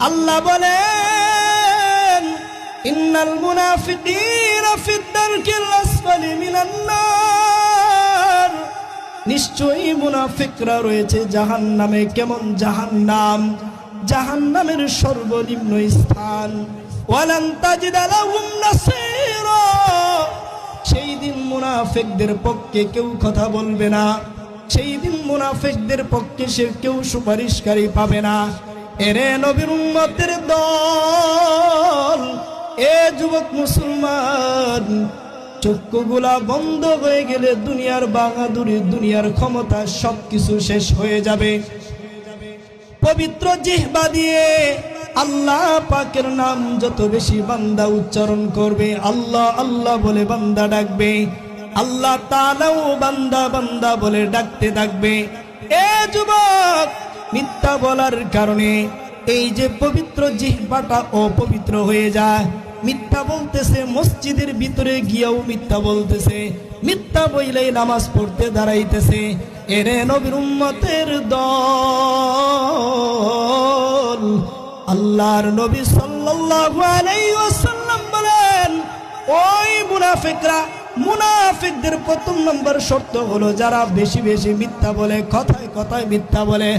আল্লাহ বলেন ইন্নাল মুনাফিকিনা ফিদ দারকিল আসফালি মিনান নার, নিশ্চয়ই মুনাফিকরা রয়েছে জাহান্নামে। কেমন জাহান্নাম? জাহান্নামের সর্বনিম্ন স্থান। ওয়ালান তাজিদা লাহুম নাসীরা, সেই দিন মুনাফিকদের পক্ষে কেউ কথা বলবে না, সেই দিন মুনাফিকদের পক্ষে সে কেউ সুপারিশকারী পাবে না। এরে নবীর উম্মতের দল, এ যুবক মুসলমান, চক্ষুগুলা বন্ধ হয়ে গেলে দুনিয়ার বাহাদুরি, দুনিয়ার ক্ষমতা সবকিছু শেষ হয়ে যাবে। পবিত্র জিহ্বা দিয়ে আল্লাহ পাকের নাম যত বেশি বান্দা উচ্চারণ করবে, আল্লাহ আল্লাহ বলে বান্দা ডাকবে, আল্লাহ তাআলাও বান্দা বান্দা বলে ডাকতে থাকবে। এ যুবক, মিথ্যা বলার কারণে এই যে পবিত্র জিহ্বাটা অপবিত্র হয়ে যায়। মিথ্যা বলতেছে, মসজিদের ভিতরে গিয়েও মিথ্যা বলতেছে, মিথ্যা বইলেই নামাজ পড়তে দাঁড়াইতেছে। এরে নবীর উম্মতের দল, আল্লাহর নবী সাল্লাল্লাহু আলাইহি ওয়াসাল্লাম বলেন, ওই মুনাফিকরা, মুনাফিকদের প্রথম নম্বর শর্ত হলো যারা বেশি বেশি মিথ্যা বলে, কথায় কথায় মিথ্যা বলে।